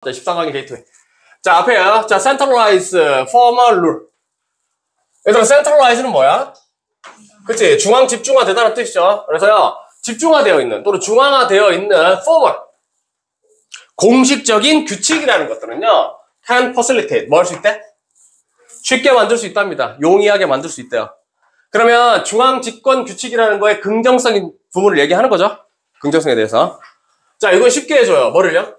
자, 14강의 게이트웨이. 자, 앞에요. 자, centralize formal rule. 얘들아, centralize는 뭐야? 그치? 중앙 집중화되다는 뜻이죠. 그래서요, 집중화되어 있는, 또는 중앙화되어 있는 formal. 공식적인 규칙이라는 것들은요, can facilitate. 뭐 할 수 있대? 쉽게 만들 수 있답니다. 용이하게 만들 수 있대요. 그러면 중앙 집권 규칙이라는 거에 긍정적인 부분을 얘기하는 거죠. 긍정성에 대해서. 자, 이건 쉽게 해줘요. 뭐를요?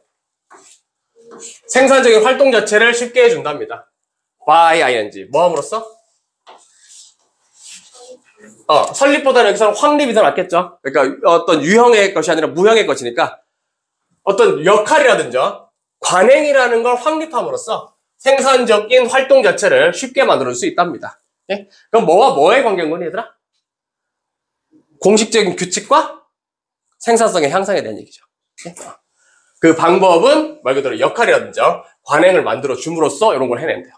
생산적인 활동 자체를 쉽게 해준답니다. by ing. 뭐 함으로써? 설립보다는 여기서는 확립이 더 낫겠죠. 그러니까 어떤 유형의 것이 아니라 무형의 것이니까 어떤 역할이라든지 관행이라는 걸 확립함으로써 생산적인 활동 자체를 쉽게 만들어줄 수 있답니다. 예? 그럼 뭐와 뭐의 관계인 거니 얘들아? 공식적인 규칙과 생산성의 향상에 대한 얘기죠. 예? 그 방법은 말 그대로 역할이라든지 관행을 만들어 줌으로써 이런 걸 해낸대요.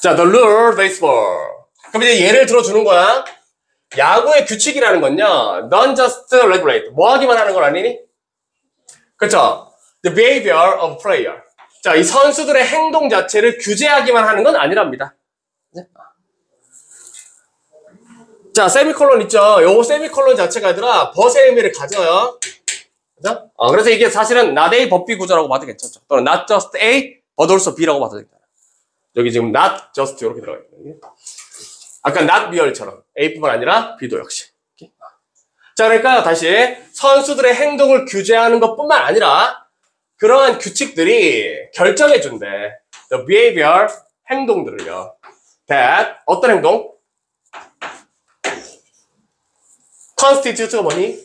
자, the rule baseball. 그럼 이제 예를 들어주는 거야. 야구의 규칙이라는 건요, non just regulate. 뭐 하기만 하는 건 아니니? 그쵸? The behavior of player. 자, 이 선수들의 행동 자체를 규제하기만 하는 건 아니랍니다. 자, 세미콜론 있죠? 요 세미콜론 자체가 얘들아, 벗의 의미를 가져요. 그죠? 그래서 이게 사실은 not A 법비 구조라고 봐도 괜찮죠. 또는 not just A, but also B라고 봐도 괜찮아요. 여기 지금 not just 이렇게 들어가 있거든요. 아까 not B열처럼 A뿐만 아니라 B도 역시. 자, 그러니까 다시 선수들의 행동을 규제하는 것뿐만 아니라 그러한 규칙들이 결정해준대. The behavior, 행동들을요. That, 어떤 행동? constitute가 뭐니?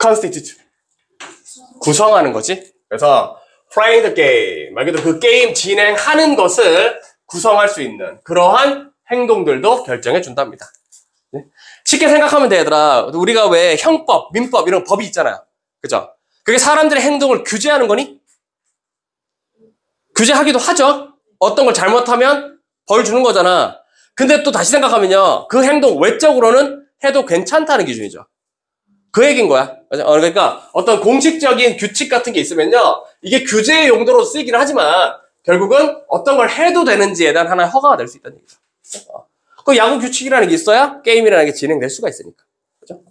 constitute. 구성하는 거지. 그래서 playing the game. 말 그대로 그 게임 진행하는 것을 구성할 수 있는 그러한 행동들도 결정해 준답니다. 네? 쉽게 생각하면 돼, 얘들아. 우리가 왜 형법, 민법 이런 법이 있잖아요. 그죠? 그게 사람들의 행동을 규제하는 거니? 규제하기도 하죠. 어떤 걸 잘못하면 벌 주는 거잖아. 근데 또 다시 생각하면요. 그 행동 외적으로는 해도 괜찮다는 기준이죠. 그 얘기인 거야. 그러니까 어떤 공식적인 규칙 같은 게 있으면요. 이게 규제의 용도로 쓰이긴 하지만 결국은 어떤 걸 해도 되는지에 대한 하나의 허가가 될 수 있다는 얘기죠. 그 야구 규칙이라는 게 있어야 게임이라는 게 진행될 수가 있으니까. 그죠?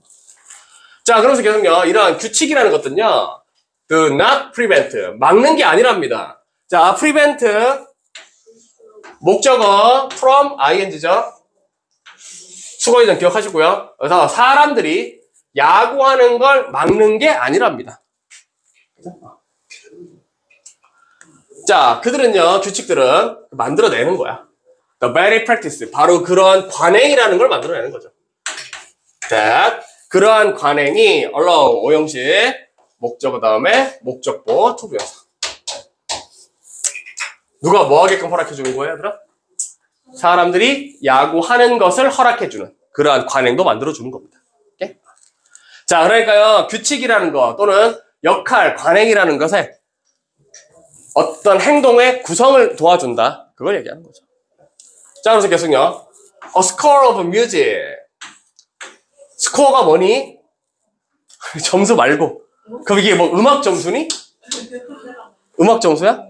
자, 그러면서 계속요. 이러한 규칙이라는 것들은요. do not prevent. 막는 게 아니랍니다. 자, prevent. 목적어 from ing죠. 수거에 대한 기억하시고요. 그래서 사람들이 야구하는 걸 막는 게 아니랍니다. 자, 그들은요, 규칙들은 만들어내는 거야. The very practice. 바로 그러한 관행이라는 걸 만들어내는 거죠. That. 그러한 관행이 allow 오형식 목적어 다음에 목적보 투부정사. 누가 뭐 하게끔 허락해 주는 거예요, 얘들아? 사람들이 야구하는 것을 허락해 주는 그러한 관행도 만들어 주는 겁니다. 오케이? 자, 그러니까요, 규칙이라는 거 또는 역할, 관행이라는 것에 어떤 행동의 구성을 도와준다. 그걸 얘기하는 거죠. 자, 그래서 계속요. A score of music. 스코어가 뭐니? 점수 말고. 그럼 이게 뭐 음악 점수니? 음악 점수야?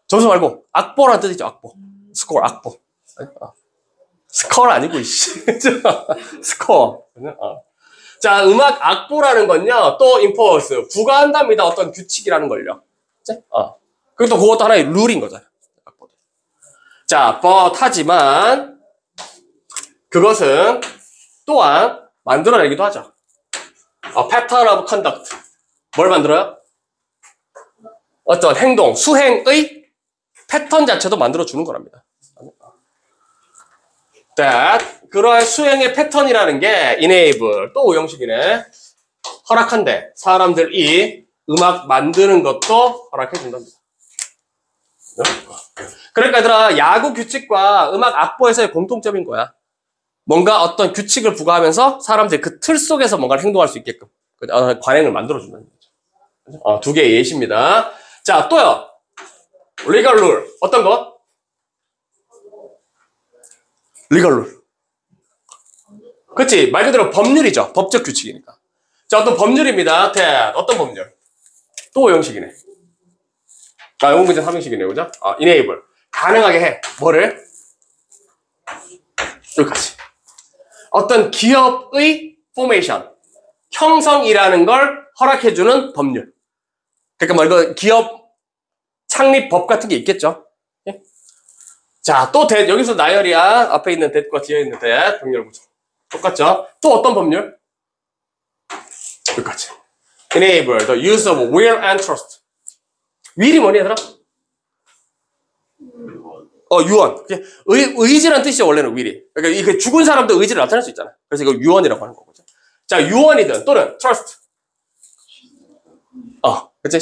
점수 말고 악보라는 뜻이죠. 악보. 스코어, 악보. 스코어 아니고 이씨. 스코어. 자, 음악 악보라는 건요. 또 enforce. 부과한답니다. 어떤 규칙이라는 걸요. 그리고 또 그것도 하나의 룰인 거잖아요. 악보도. 자, but 하지만 그것은 또한 만들어내기도 하죠. pattern of conduct. 뭘 만들어요? 어떤 행동, 수행의 패턴 자체도 만들어주는 거랍니다. That, 그러한 수행의 패턴이라는 게 enable, 또 오형식이네. 허락한대. 사람들이 음악 만드는 것도 허락해준답니다. 그러니까 얘들아, 야구 규칙과 음악 악보에서의 공통점인 거야. 뭔가 어떤 규칙을 부과하면서 사람들이 그 틀 속에서 뭔가를 행동할 수 있게끔 관행을 만들어준다는 거죠. 두 개의 예시입니다. 자, 또요. legal rule. 어떤 거? legal rule. 그치? 말 그대로 법률이죠. 법적 규칙이니까. 자, 어떤 법률입니다. 어떤 법률? 또 형식이네. 영어 문제 3형식이네, 그죠? enable. 가능하게 해. 뭐를? 여기까지. 어떤 기업의 formation, 형성이라는 걸 허락해주는 법률. 그러니까 뭐 이거 기업 창립법 같은 게 있겠죠. 예? 자, 또 여기서 나열이야. 앞에 있는 that과 뒤에 있는 that, 병렬 구조. 똑같죠? 또 어떤 법률? 여기까지. enable the use of will and trust. will이 뭐니, 얘들아? 유언. 의지란 뜻이죠, 원래는 will이. 그러니까 이 죽은 사람도 의지를 나타낼 수 있잖아. 그래서 이거 유언이라고 하는 거죠. 자, 유언이든 또는 trust. 그치?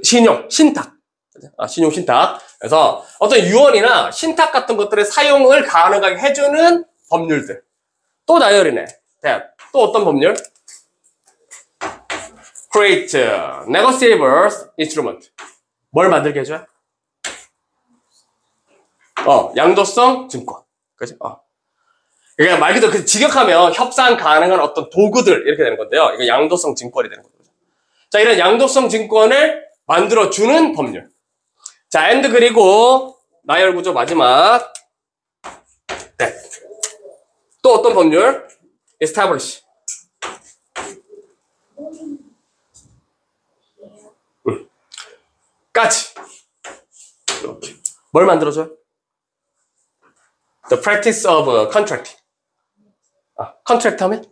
신용, 신탁. 신용, 신탁. 그래서 어떤 유언이나 신탁 같은 것들의 사용을 가능하게 해주는 법률들. 또 나열이네. 또 어떤 법률? create negotiable instrument. 뭘 만들게 해줘요? 양도성 증권. 그치? 그러니까 말 그대로 직역하면 협상 가능한 어떤 도구들 이렇게 되는 건데요. 이거 양도성 증권이 되는 거죠. 자, 이런 양도성 증권을 만들어주는 법률. 자, and 그리고 나열 구조 마지막. 네. 또 어떤 법률? establish. 까지. 이렇게. 뭘 만들어줘요? The practice of contracting. contract 하면?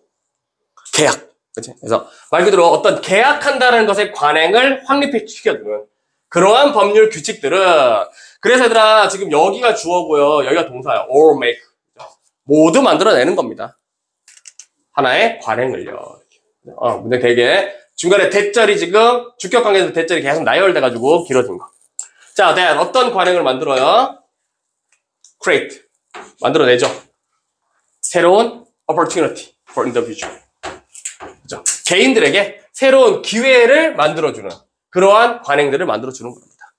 계약. 그치? 그래서 말 그대로 어떤 계약한다는 것의 관행을 확립시켜주는 그러한 법률 규칙들은, 그래서 얘들아, 지금 여기가 주어고요. 여기가 동사야. or make. 모두 만들어내는 겁니다. 하나의 관행을요. 근데 되게 중간에 대절이 지금 주격관계에서 대절이 계속 나열돼가지고 길어진 거. 자, then 어떤 관행을 만들어요? create. 만들어내죠. 새로운 opportunity for individual. 그죠? 개인들에게 새로운 기회를 만들어주는 그러한 관행들을 만들어주는 겁니다.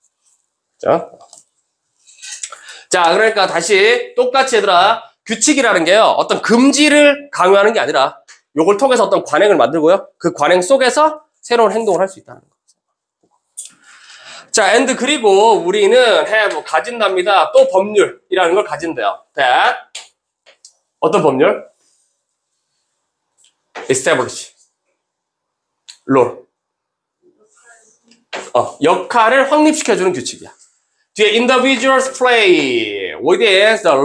그죠? 자, 그러니까 다시 똑같이 얘들아, 규칙이라는 게요, 어떤 금지를 강요하는 게 아니라 요걸 통해서 어떤 관행을 만들고요, 그 관행 속에서 새로운 행동을 할 수 있다는 거죠. 자, and 그리고 우리는 have 가진답니다. 또 법률이라는 걸 가진대요. that 어떤 법률? establish law. 역할을 확립시켜주는 규칙이야. 뒤에 individuals play within the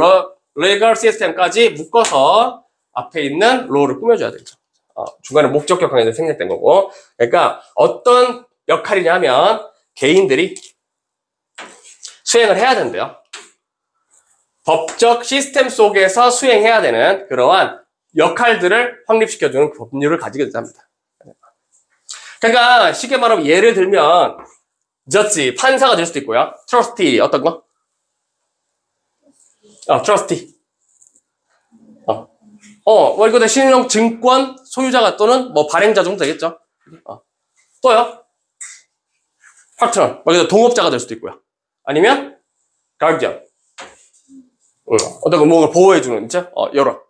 legal system까지 묶어서 앞에 있는 law를 꾸며줘야 되죠. 중간에 목적격 관계에서 생략된 거고. 그러니까 어떤 역할이냐면 개인들이 수행을 해야 된대요. 법적 시스템 속에서 수행해야 되는 그러한 역할들을 확립시켜주는 법률을 가지게 된답니다. 그러니까 쉽게 말하면 예를 들면 저지 판사가 될 수도 있고요. 트러스티 어떤 거? 트러스티. 이거 신용 증권 소유자가 또는 뭐 발행자 정도 되겠죠. 또요. 파트너, 동업자가 될 수도 있고요. 아니면 가디언. 어떤 거 뭔가 보호해주는 있죠. 여러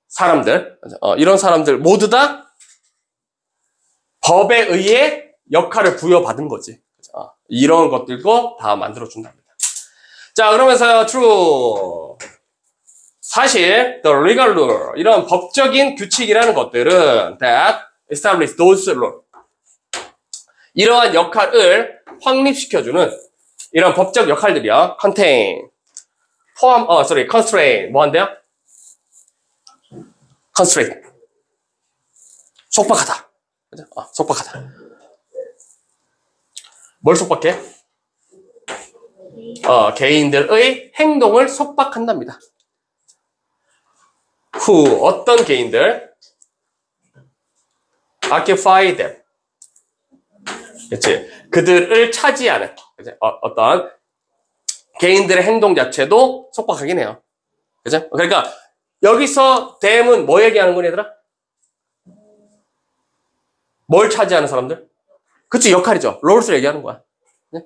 사람들, 이런 사람들 모두 다 법에 의해 역할을 부여받은 거지. 이런 것들도 다 만들어준답니다. 자, 그러면서 true. 사실 the legal rule, 이런 법적인 규칙이라는 것들은 that establish those rules. 이러한 역할을 확립시켜주는 이런 법적 역할들이요. contain. constraint. 뭐 한대요? constraint. 속박하다. 그죠? 속박하다. 뭘 속박해? 개인들의 행동을 속박한답니다. who, 어떤 개인들? occupy them. 그치? 그들을 차지하는. 그치? 어떤 개인들의 행동 자체도 속박하긴 해요. 그죠? 그러니까 여기서 them은 뭐 얘기하는 거니 얘들아? 뭘 차지하는 사람들? 그치, 역할이죠. 롤스를 얘기하는 거야.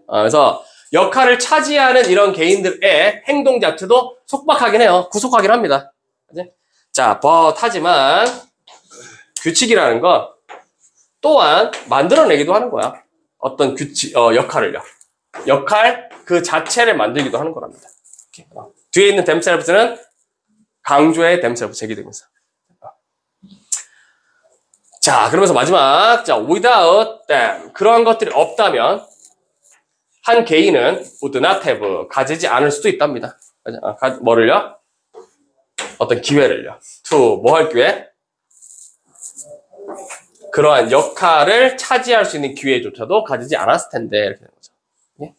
그래서 역할을 차지하는 이런 개인들의 행동 자체도 속박하긴 해요. 구속하긴 합니다. 그치? 자, 하지만 규칙이라는 건 또한 만들어내기도 하는 거야. 어떤 역할을요. 역할 그 자체를 만들기도 하는 거랍니다. 뒤에 있는 themselves는 강조의 themselves 제기되면서. 자, 그러면서 마지막, 자, without them. 그러한 것들이 없다면, 한 개인은 would not have, 가지지 않을 수도 있답니다. 뭐를요? 어떤 기회를요. to, 뭐 할 기회? 그러한 역할을 차지할 수 있는 기회조차도 가지지 않았을 텐데, 이렇게 되는 거죠. 예?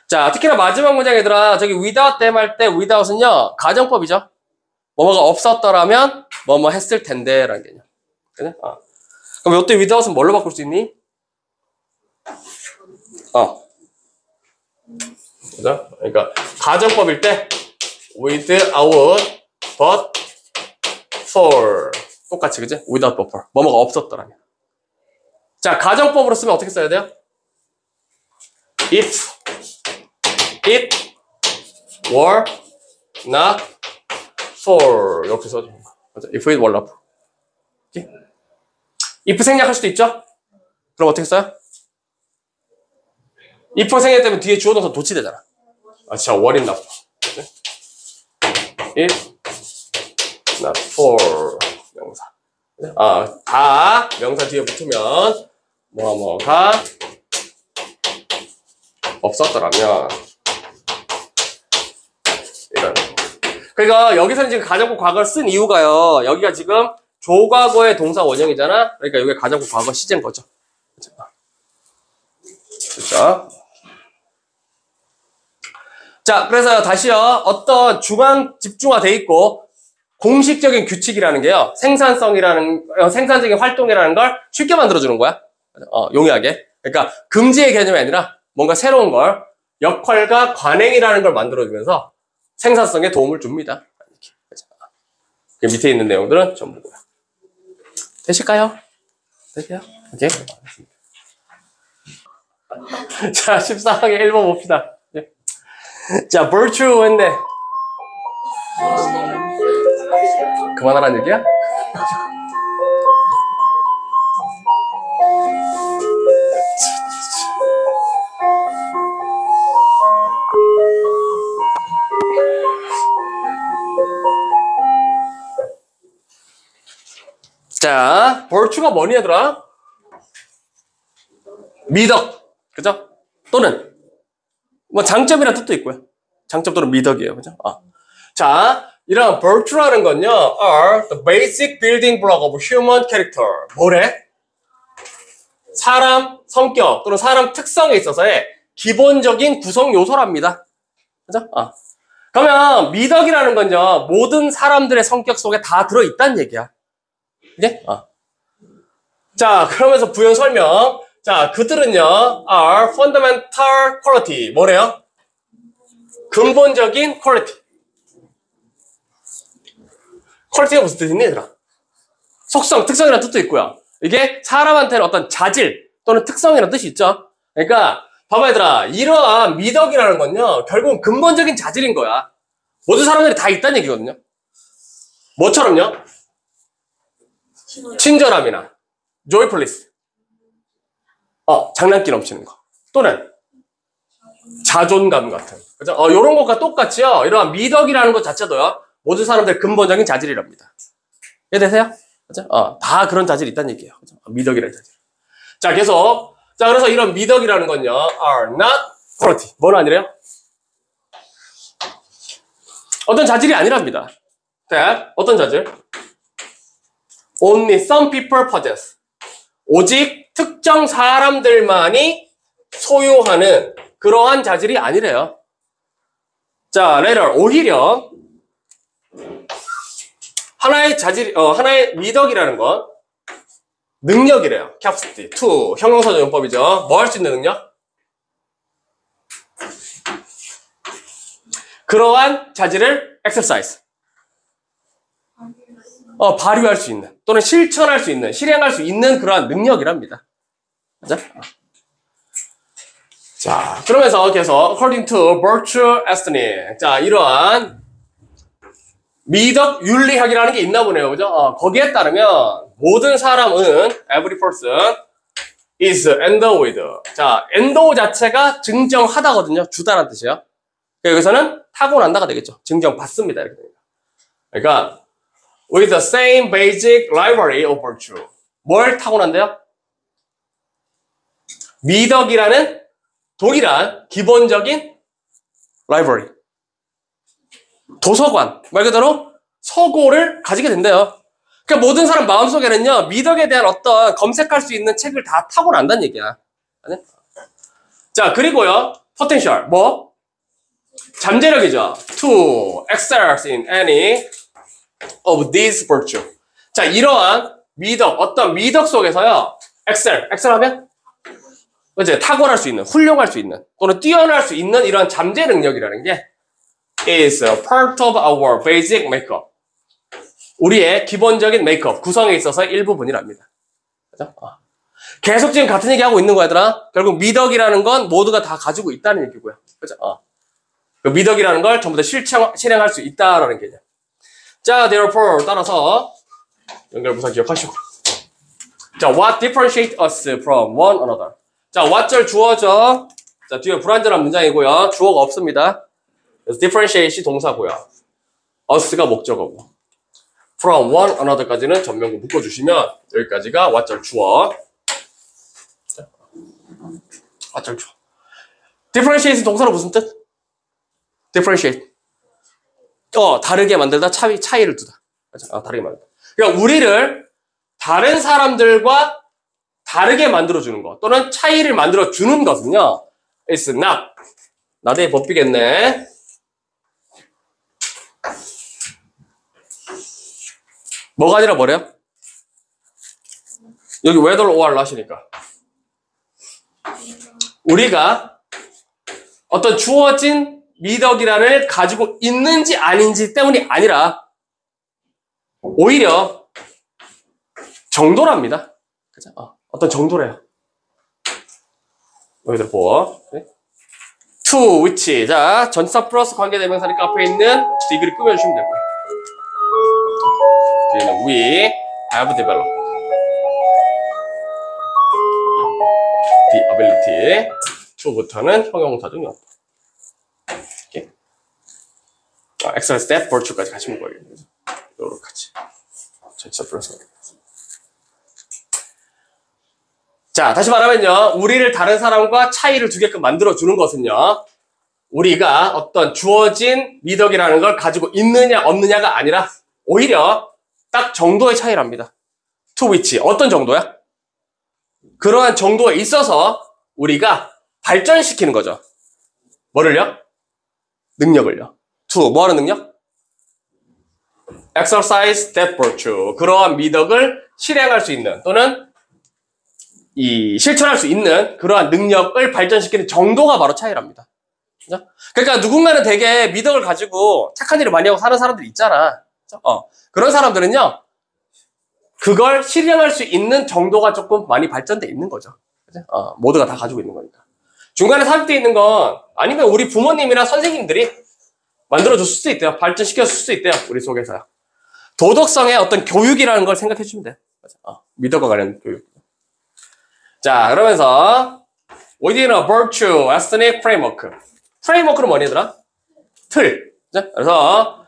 자, 특히나 마지막 문장 얘들아, 저기 without them 할 때 without은요, 가정법이죠. 뭐뭐가 없었더라면, 뭐뭐 했을 텐데, 라는 개념. 그래? 그럼 이때 without은 뭘로 바꿀 수 있니? 그죠? 그러니까, 가정법일 때, without, but, for. 똑같이, 그지? without, but, for. 뭐뭐가 없었더라면. 자, 가정법으로 쓰면 어떻게 써야 돼요? if it were not for. 이렇게 써줘. if it were not for. if 생략할 수도 있죠? 그럼 어떻게 써요? if 생략되면 뒤에 주어 동사 도치되잖아. 진짜 were it not for. if not for 명사. 다 명사 뒤에 붙으면 뭐가 없었더라면 이런. 그러니까 여기서는 지금 가정법 과거를 쓴 이유가요. 여기가 지금 조과거의 동사 원형이잖아. 그러니까 여기 가정법 과거 시제인 거죠. 그렇죠? 자, 그래서 다시요. 어떤 중앙 집중화돼 있고 공식적인 규칙이라는 게요. 생산적인 활동이라는 걸 쉽게 만들어주는 거야. 용이하게. 그러니까 금지의 개념이 아니라 뭔가 새로운 걸 역할과 관행이라는 걸 만들어주면서 생산성에 도움을 줍니다. 그 밑에 있는 내용들은 전부고요. 되실까요? 되세요? 오케이. 자, 14항에 1번 봅시다. 자, virtue 했네. 그만하라는 얘기야? 자, virtue가 뭐니 얘들아? 미덕, 그죠? 또는 뭐 장점이라는 뜻도 있고요. 장점 또는 미덕이에요, 그죠? 자, 이런 virtue라는 건요, are the basic building block of human character. 뭐래? 사람 성격 또는 사람 특성에 있어서의 기본적인 구성 요소랍니다. 그죠? 그러면 미덕이라는 건요, 모든 사람들의 성격 속에 다 들어있다는 얘기야. 그게? 자, 그러면서 부연 설명. 자, 그들은요, are fundamental quality. 뭐래요? 근본적인 quality. 퀄리티가 무슨 뜻이니, 얘들아? 속성, 특성이라는 뜻도 있고요. 이게 사람한테는 어떤 자질 또는 특성이라는 뜻이 있죠. 그러니까 봐봐 얘들아, 이러한 미덕이라는 건요, 결국은 근본적인 자질인 거야. 모든 사람들이 다 있다는 얘기거든요. 뭐처럼요? 친절함이나 joyfulness, 장난기 넘치는 거, 또는 자존감 같은, 그죠? 요런 것과 똑같이요, 이러한 미덕이라는 것 자체도요, 모든 사람들의 근본적인 자질이랍니다. 이해되세요? 그죠? 다 그런 자질이 있다는 얘기예요. 그죠? 미덕이라는 자질. 자, 계속. 자, 그래서 이런 미덕이라는 건요, are not quality. 뭐는 아니래요? 어떤 자질이 아니랍니다. 자, 어떤 자질? Only some people possess. 오직 특정 사람들만이 소유하는 그러한 자질이 아니래요. 자, later, 오히려 하나의 자질, 하나의 미덕이라는 건 능력이래요. capacity. to, 형용사적 용법이죠. 뭐 할 수 있는 능력? 그러한 자질을 exercise. 발휘할 수 있는, 또는 실천할 수 있는, 실행할 수 있는 그러한 능력이랍니다. 맞아? 자, 그러면서 계속 according to virtue estimate. 자, 이러한 미덕 윤리학이라는 게 있나 보네요. 그죠? 거기에 따르면 모든 사람은 every person is endowed. 자, endow 자체가 증정하다거든요. 주다라는 뜻이에요. 여기서는 타고난다가 되겠죠. 증정받습니다. 이렇게 됩니다. 그러니까 with the same basic library of virtue. 뭘 타고난대요? 미덕이라는 동일한 기본적인 library. 도서관. 말 그대로 서고를 가지게 된대요. 그러니까 모든 사람 마음속에는요, 미덕에 대한 어떤 검색할 수 있는 책을 다 타고난다는 얘기야. 자, 그리고요, potential. 뭐? 잠재력이죠. To excel in any of these virtue. 자, 이러한 미덕, 어떤 미덕 속에서요, excel 하면? 그치? 탁월할 수 있는, 훌륭할 수 있는, 또는 뛰어날 수 있는 이러한 잠재 능력이라는 게 is a part of our basic makeup. 우리의 기본적인 메이크업, 구성에 있어서 일부분이랍니다. 그죠? 계속 지금 같은 얘기 하고 있는 거야, 얘들아. 결국 미덕이라는 건 모두가 다 가지고 있다는 얘기고요. 그죠? 그 미덕이라는 걸 전부 다 실행할 수 있다라는 개념. 자, therefore, 따라서 연결부사 기억하시고. 자, what differentiate us from one another. 자, what절 주어죠. 자, 뒤에 불완전한 문장이고요. 주어가 없습니다. 그래서 differentiate이 동사고요. us가 목적어고. from one another까지는 전명구 묶어주시면 여기까지가 what절 주어. what절 주어. differentiate 동사로 무슨 뜻? differentiate. 다르게 만들다, 차이를 두다. 다르게 만들다. 그러니까 우리를 다른 사람들과 다르게 만들어주는 것, 또는 차이를 만들어주는 것은요, it's not. 나대에 법비겠네. 뭐가 아니라 뭐래요? 여기 whether or로 하시니까. 우리가 어떤 주어진 미덕이란을 가지고 있는지 아닌지 때문이 아니라 오히려 정도랍니다. 그죠? 어떤 정도래요. 여기들 보어. to which. 자, 전치사 플러스 관계대명사니까 앞에 있는 디그리 꾸며주시면 되고요. 뒤에는 we have developed the ability to부터는 형용사 중에 없다. excellent step, virtue까지 가시면 거예요. 요렇게 같이. 전치사 플러스. 자, 다시 말하면요. 우리를 다른 사람과 차이를 두게끔 만들어주는 것은요. 우리가 어떤 주어진 미덕이라는 걸 가지고 있느냐 없느냐가 아니라 오히려 딱 정도의 차이랍니다. to which. 어떤 정도야? 그러한 정도에 있어서 우리가 발전시키는 거죠. 뭐를요? 능력을요. to. 뭐하는 능력? exercise that virtue. 그러한 미덕을 실행할 수 있는 또는 실천할 수 있는 그러한 능력을 발전시키는 정도가 바로 차이랍니다. 그죠? 그러니까 누군가는 되게 미덕을 가지고 착한 일을 많이 하고 사는 사람들이 있잖아. 그런 사람들은요, 그걸 실행할 수 있는 정도가 조금 많이 발전돼 있는 거죠. 그죠? 모두가 다 가지고 있는 거니까. 중간에 삽입되어 있는 건 아니면 우리 부모님이나 선생님들이 만들어줬을 수도 있대요. 발전시켰을 수도 있대요. 우리 속에서요. 도덕성의 어떤 교육이라는 걸 생각해 주면 돼요. 미덕과 관련 교육. 자, 그러면서 within a virtue ethnic framework. 프레임워크는 뭐니 얘들아? 틀. 그래서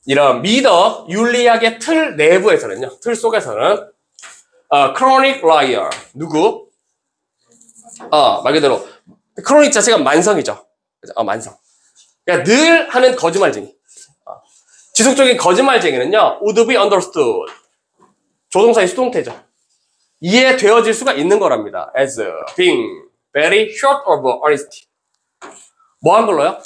이런 미덕 윤리학의 틀 내부에서는요, 틀 속에서는 chronic liar. 누구? 말 그대로 chronic 자체가 만성이죠. 만성. 그러니까 늘 하는 거짓말쟁이. 지속적인 거짓말쟁이는요, would be understood. 조동사의 수동태죠. 이해되어질 수가 있는 거랍니다. as being very short of honesty. 뭐 한 걸로요?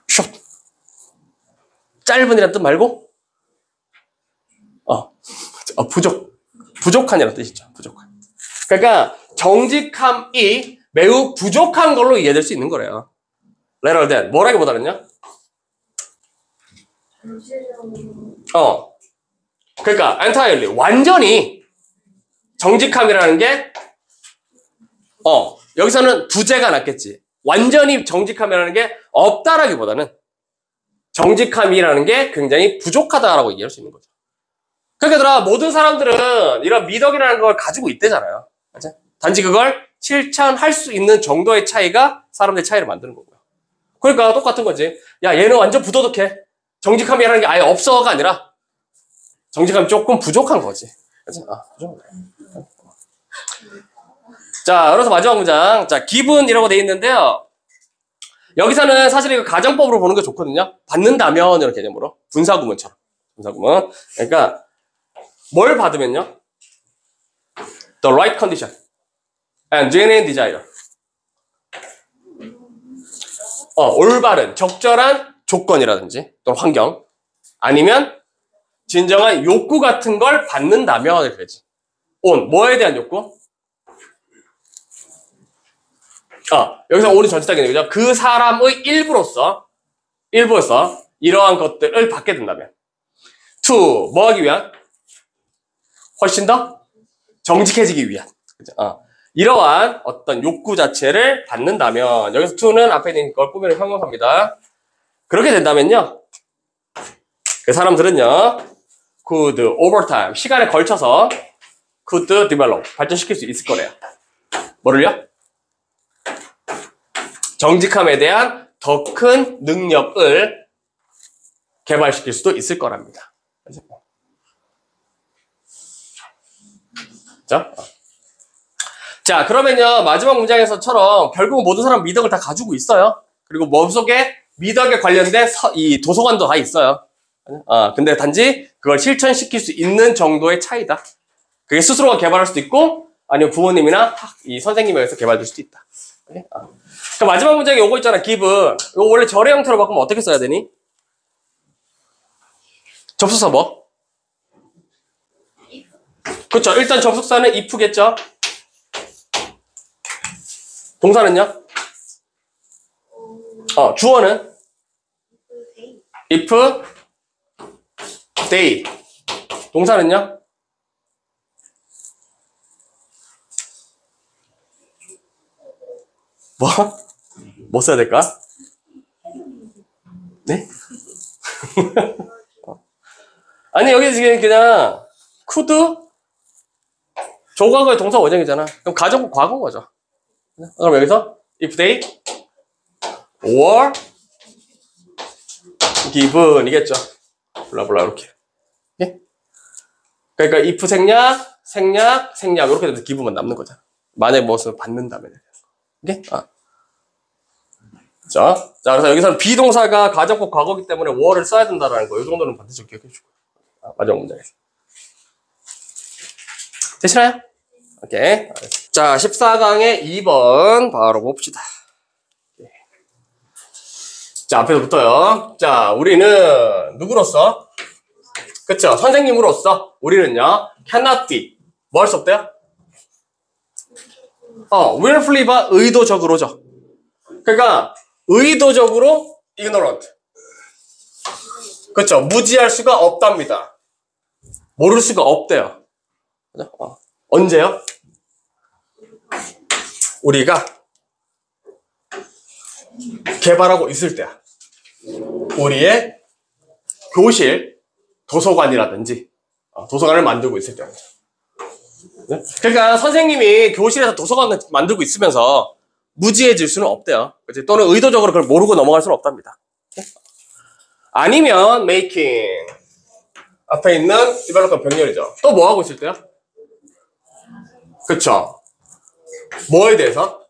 short. 짧은이라는 뜻 말고, 부족한이라는 뜻이죠. 부족한. 그러니까 정직함이 매우 부족한 걸로 이해될 수 있는 거래요. rather than. 뭐라기보다는요? 그러니까 entirely. 완전히 정직함이라는 게 여기서는 부재가 낫겠지. 완전히 정직함이라는 게 없다라기보다는 정직함이라는 게 굉장히 부족하다라고 얘기할 수 있는 거죠. 그러니까 모든 사람들은 이런 미덕이라는 걸 가지고 있대잖아요. 맞아? 단지 그걸 실천할 수 있는 정도의 차이가 사람들의 차이를 만드는 거고요. 그러니까 똑같은 거지. 야, 얘는 완전 부도덕해. 정직함이라는 게 아예 없어가 아니라 정직함이 조금 부족한 거지. 그치? 부족한 거야. 자, 그래서 마지막 문장. 자, 기분이라고 돼 있는데요. 여기서는 사실 이거 가정법으로 보는 게 좋거든요. 받는다면 이런 개념으로. 분사구문처럼. 분사구문. 그러니까 뭘 받으면요? The right condition and genuine desire. 올바른, 적절한 조건이라든지 또는 환경 아니면 진정한 욕구 같은 걸 받는다면 이렇게 되지. 뭐에 대한 욕구? 여기서 on이 전치사 개념이죠. 그 사람의 일부로서 이러한 것들을 받게 된다면. to, 뭐 하기 위한? 훨씬 더 정직해지기 위한. 그죠? 이러한 어떤 욕구 자체를 받는다면, 여기서 to는 앞에 있는 걸 꾸미는 형용사입니다. 그렇게 된다면요, 그 사람들은요, could over time, 시간에 걸쳐서 could develop, 발전시킬 수 있을 거래요. 뭐를요? 정직함에 대한 더 큰 능력을 개발시킬 수도 있을 거랍니다. 자, 그러면요, 마지막 문장에서처럼 결국 모든 사람 미덕을 다 가지고 있어요. 그리고 머릿속에 미덕에 관련된 이 도서관도 다 있어요. 근데 단지 그걸 실천시킬 수 있는 정도의 차이다. 그게 스스로가 개발할 수도 있고, 아니면 부모님이나 이 선생님에 의해서 개발될 수도 있다. 그 마지막 문장에 요거 있잖아, give. 이거 원래 절의 형태로 바꾸면 어떻게 써야 되니? 접속사 뭐? 그렇죠. 일단 접속사는 if겠죠. 동사는요? 주어는? if, they. 동사는요? 뭐 써야 될까? 네? 아니, 여기 지금 그냥 could 조과거의 동사 원형이잖아. 그럼 가정법 과거인 거죠. 그럼 여기서 if they or given 이겠죠. 블라블라 이렇게. 예? 그러니까 if 생략 이렇게 돼서 given만 남는 거잖아. 만약에 무엇을 받는다면. 오케이? 자, 그래서 여기서는 비동사가 가정법 과거이기 때문에 were를 써야 된다라는 거. 이 정도는 반드시 기억해 주고. 마지막 문장에서. 되시나요? 오케이. 자, 14강의 2번 바로 봅시다. 자, 앞에서부터요. 자, 우리는 누구로서? 그쵸? 선생님으로서 우리는요, cannot be. 뭐 할 수 없대요? willfully가 의도적으로죠. 그러니까 의도적으로 ignorant. 그쵸? 무지할 수가 없답니다. 모를 수가 없대요. 그죠? 언제요? 우리가 개발하고 있을 때야. 우리의 교실, 도서관이라든지 도서관을 만들고 있을 때야. 그러니까 선생님이 교실에서 도서관을 만들고 있으면서 무지해질 수는 없대요. 그치? 또는 의도적으로 그걸 모르고 넘어갈 수는 없답니다. 아니면 making 앞에 있는 development 병렬이죠. 또 뭐 하고 있을 때요? 그쵸? 뭐에 대해서?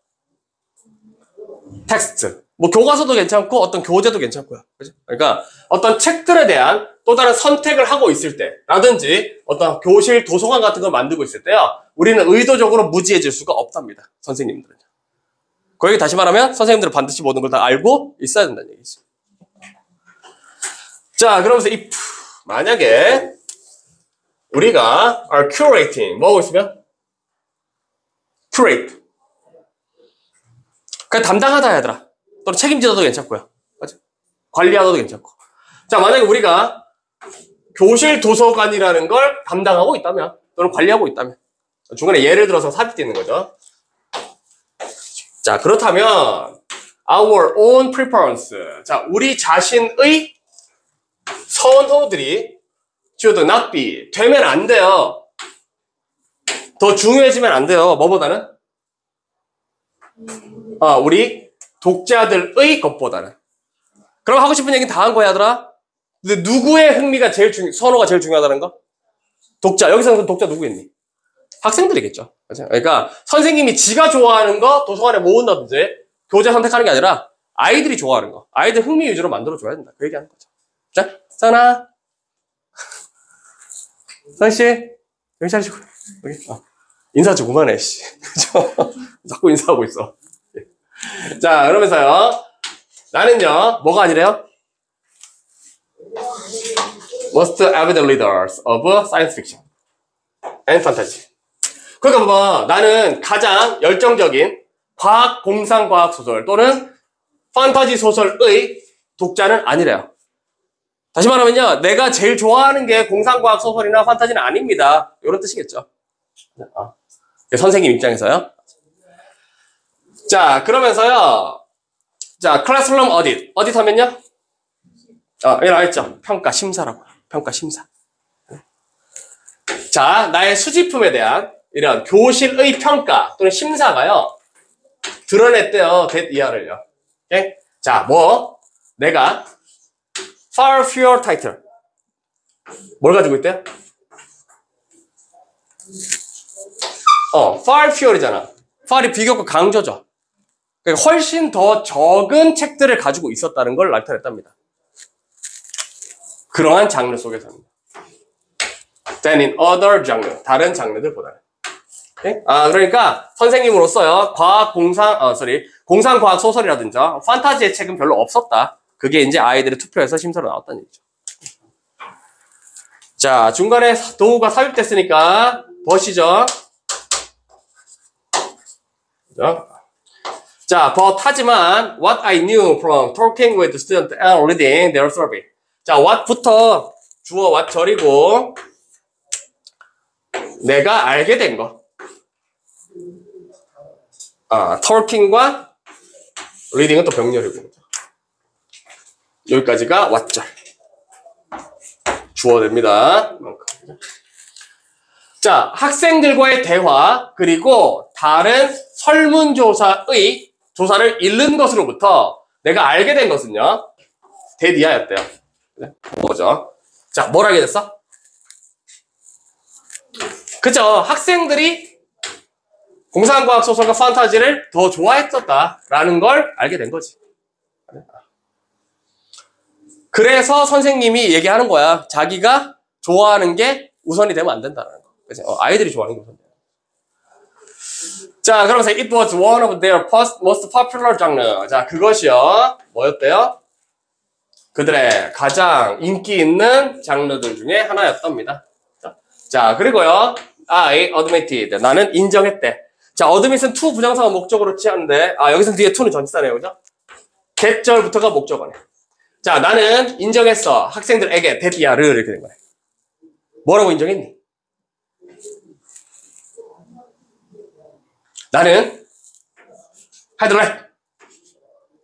텍스트. 뭐 교과서도 괜찮고 어떤 교재도 괜찮고요. 그치? 그러니까 어떤 책들에 대한 또 다른 선택을 하고 있을 때 라든지 어떤 교실 도서관 같은 걸 만들고 있을 때요, 우리는 의도적으로 무지해질 수가 없답니다. 선생님들은. 그 얘기 다시 말하면 선생님들은 반드시 모든 걸 다 알고 있어야 된다는 얘기죠. 자, 그러면서 if 만약에 우리가 are curating 뭐 하고 있으면? curate. 그냥 담당하다 얘들아. 또는 책임지다도 괜찮고요. 맞죠? 관리하다도 괜찮고. 자, 만약에 우리가 교실 도서관이라는 걸 담당하고 있다면 또는 관리하고 있다면 중간에 예를 들어서 삽입되어 있는 거죠. 자, 그렇다면 our own preference. 자, 우리 자신의 선호들이 should not be. 되면 안 돼요. 더 중요해지면 안 돼요. 뭐보다는? 우리 독자들의 것보다는. 그럼 하고 싶은 얘기는 다 한 거야, 얘들아? 근데 누구의 흥미가 제일 선호가 제일 중요하다는 거? 독자. 여기서는 독자 누구겠니? 학생들이겠죠. 그러니까 선생님이 지가 좋아하는 거 도서관에 모은다든지 교재 선택하는 게 아니라 아이들이 좋아하는 거. 아이들 흥미 위주로 만들어줘야 된다. 그 얘기하는 거죠. 자, 선아. 선씨. 여기 자리시고. 여기. 인사 좀 그만해, 씨. 그죠? 자꾸 인사하고 있어. 자, 그러면서요. 나는요, 뭐가 아니래요? Most avid leaders of science fiction and fantasy. 그러니까 봐봐, 나는 가장 열정적인 과학, 공상, 과학 소설 또는 판타지 소설의 독자는 아니래요. 다시 말하면요, 내가 제일 좋아하는 게 공상, 과학 소설이나 판타지는 아닙니다. 이런 뜻이겠죠. 선생님 입장에서요. 자, 그러면서요. 자, 클래스룸 어딧. 어딧 하면요? 여기 나와있죠? 평가, 심사라고. 평가, 심사. 자, 나의 수집품에 대한 이런 교실의 평가 또는 심사가요. 드러냈대요. that 이하를요. 오케이? 자, 내가 far fewer title. 뭘 가지고 있대요? far fewer이잖아. far이 비교과 강조죠. 그러니까 훨씬 더 적은 책들을 가지고 있었다는 걸 나타냈답니다. 그러한 장르 속에서는. than in other genre. 다른 장르들보다는. 오케이? 그러니까 선생님으로서요. 공상 과학 소설이라든지 판타지의 책은 별로 없었다. 그게 이제 아이들의 투표에서 심사로 나왔다는 얘기죠. 자, 중간에 도구가 삽입됐으니까 보시죠. 자, but 하지만 what I knew from talking with students and reading their survey. 자, what부터 주어 what 절이고 내가 알게 된 거. talking과 reading은 또 병렬이고. 여기까지가 what 절. 주어 됩니다. 자, 학생들과의 대화 그리고 다른 설문조사의 조사를 읽는 것으로부터 내가 알게 된 것은요. 대디아였대요. 뭐죠? 자, 뭘 알게 됐어? 그쵸? 학생들이 공상과학 소설과 판타지를 더 좋아했었다라는 걸 알게 된 거지. 그래서 선생님이 얘기하는 거야. 자기가 좋아하는 게 우선이 되면 안 된다는 거. 그치? 아이들이 좋아하는 게 우선이야. 자, 그러면서 it was one of their most popular genre. 자, 그것이요. 뭐였대요? 그들의 가장 인기 있는 장르들 중에 하나였답니다. 자, 그리고요. I admitted. 나는 인정했대. 자, admit은 to 부정사가 목적으로 취하는데, 여기서 뒤에 to는 전치사네요. 그죠? get절부터가 목적어네. 자, 나는 인정했어. 학생들에게 대디아를 이렇게 된 거네. 뭐라고 인정했니? 나는 하이드라이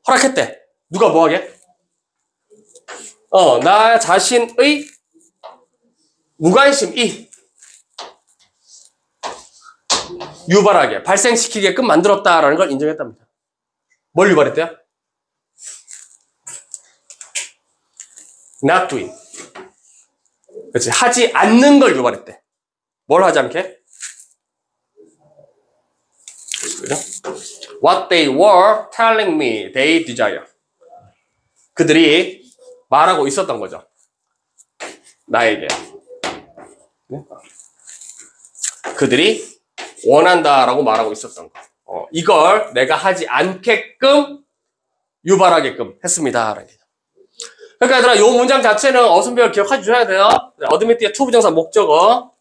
허락했대. 누가 뭐하게? 나 자신의 무관심이 유발하게 발생시키게끔 만들었다라는 걸 인정했답니다. 뭘 유발했대요? not doing. 그렇지. 하지 않는 걸 유발했대. 뭘 하지 않게? 그죠? What they were telling me they desire. 그들이 말하고 있었던 거죠. 나에게. 그들이 원한다라고 말하고 있었던 거. 이걸 내가 하지 않게끔 유발하게끔 했습니다. 그러니까 얘들아, 요 문장 자체는 어순배열 기억해 주셔야 돼요. 어드미티의 to 부정사 목적어.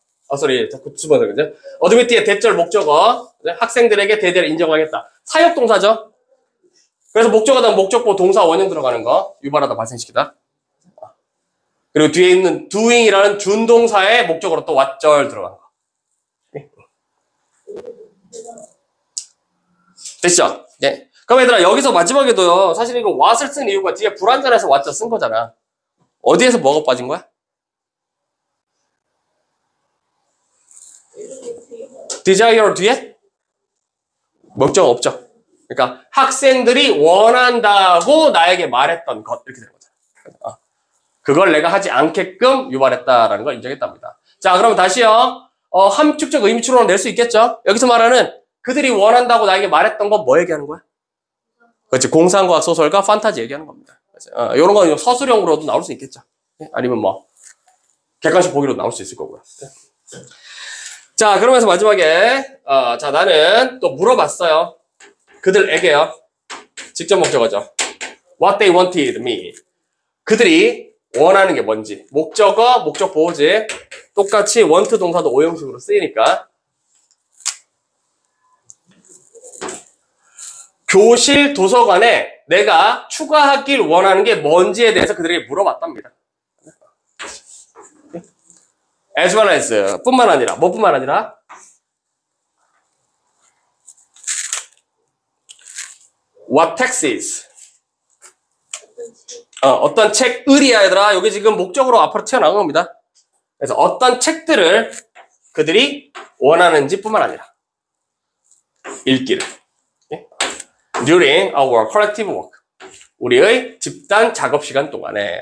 자꾸 수번을 그죠? 어드미티의 대절 목적어. 학생들에게 대대를 인정하겠다. 사역동사죠. 그래서 목적어 다음 목적보 동사 원형 들어가는 거. 유발하다 발생시키다. 그리고 뒤에 있는 doing이라는 준동사의 목적으로 또 왓절 들어가는 거. 됐죠? 네. 그럼 얘들아, 여기서 마지막에도요, 사실 이거 what을 쓴 이유가 뒤에 불완전해서 what자 쓴 거잖아. 어디에서 뭐가 빠진 거야? desire 뒤에 목적 없죠. 그러니까 학생들이 원한다고 나에게 말했던 것 이렇게 되는 거죠. 그걸 내가 하지 않게끔 유발했다라는 걸 인정했답니다. 자, 그러면 다시요. 함축적 의미 추론을 낼 수 있겠죠? 여기서 말하는 그들이 원한다고 나에게 말했던 건 뭐 얘기하는 거야? 그렇지. 공상과학 소설과 판타지 얘기하는 겁니다. 이런 건 서술형으로도 나올 수 있겠죠. 아니면 뭐 객관식 보기로 나올 수 있을 거고요. 자, 그러면서 마지막에 자, 나는 또 물어봤어요. 그들에게요. 직접 목적어죠. What they wanted me. 그들이 원하는 게 뭔지. 목적어, 목적 보호지. 똑같이 want 동사도 오형식으로 쓰이니까. 교실 도서관에 내가 추가하길 원하는 게 뭔지에 대해서 그들에게 물어봤답니다. as well as 뿐만 아니라 뭐뿐만 아니라 what texts 어떤 책을이야 얘들아. 여기 지금 목적으로 앞으로 튀어나온 겁니다. 그래서 어떤 책들을 그들이 원하는지 뿐만 아니라 읽기를 during our collective work 우리의 집단 작업 시간 동안에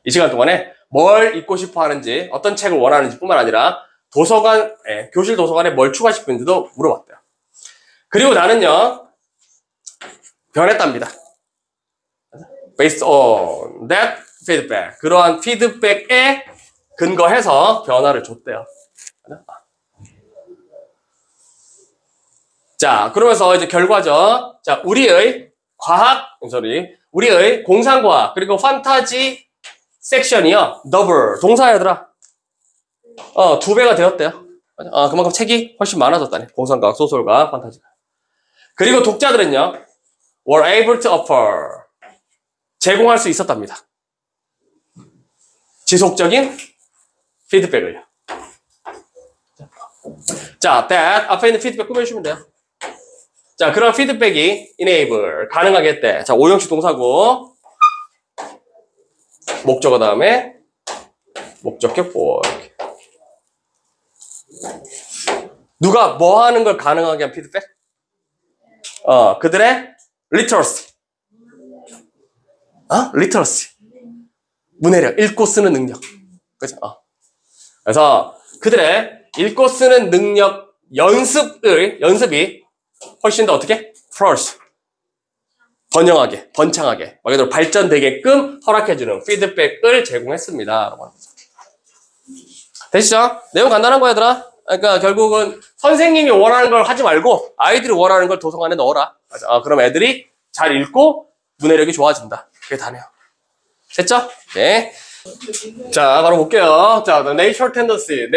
이 시간 동안에 뭘 읽고 싶어 하는지 어떤 책을 원하는지 뿐만 아니라 도서관 교실 도서관에 뭘 추가시키는지도 물어봤대요. 그리고 나는요 변했답니다. based on that feedback 그러한 피드백에 근거해서 변화를 줬대요. 자, 그러면서 이제 결과죠. 자, 우리의 공상과학 그리고 판타지 섹션이요. 더블 동사야들아. 2배가 되었대요. 그만큼 책이 훨씬 많아졌다네. 공상과학, 소설과 판타지가. 그리고 독자들은요. were able to offer 제공할 수 있었답니다. 지속적인 피드백을요. 자, that 앞에 있는 피드백 꾸며주시면 돼요. 자, 그런 피드백이 enable 가능하게 했대. 자, 오형식 동사고 목적어 다음에 목적격 보호. 누가 뭐 하는 걸 가능하게 한 피드백? 그들의 literacy. literacy. 문해력, 읽고 쓰는 능력. 그죠? 그래서 그들의 읽고 쓰는 능력 연습이 훨씬 더 어떻게? first. 번영하게, 번창하게, 말 그대로 발전되게끔 허락해주는 피드백을 제공했습니다. 되시죠? 내용 간단한 거야, 얘들아. 그러니까 결국은 선생님이 원하는 걸 하지 말고 아이들이 원하는 걸 도서관에 넣어라. 그럼 애들이 잘 읽고 문해력이 좋아진다. 그게 다네요. 됐죠? 네. 자, 바로 볼게요. 자, the natural tendency.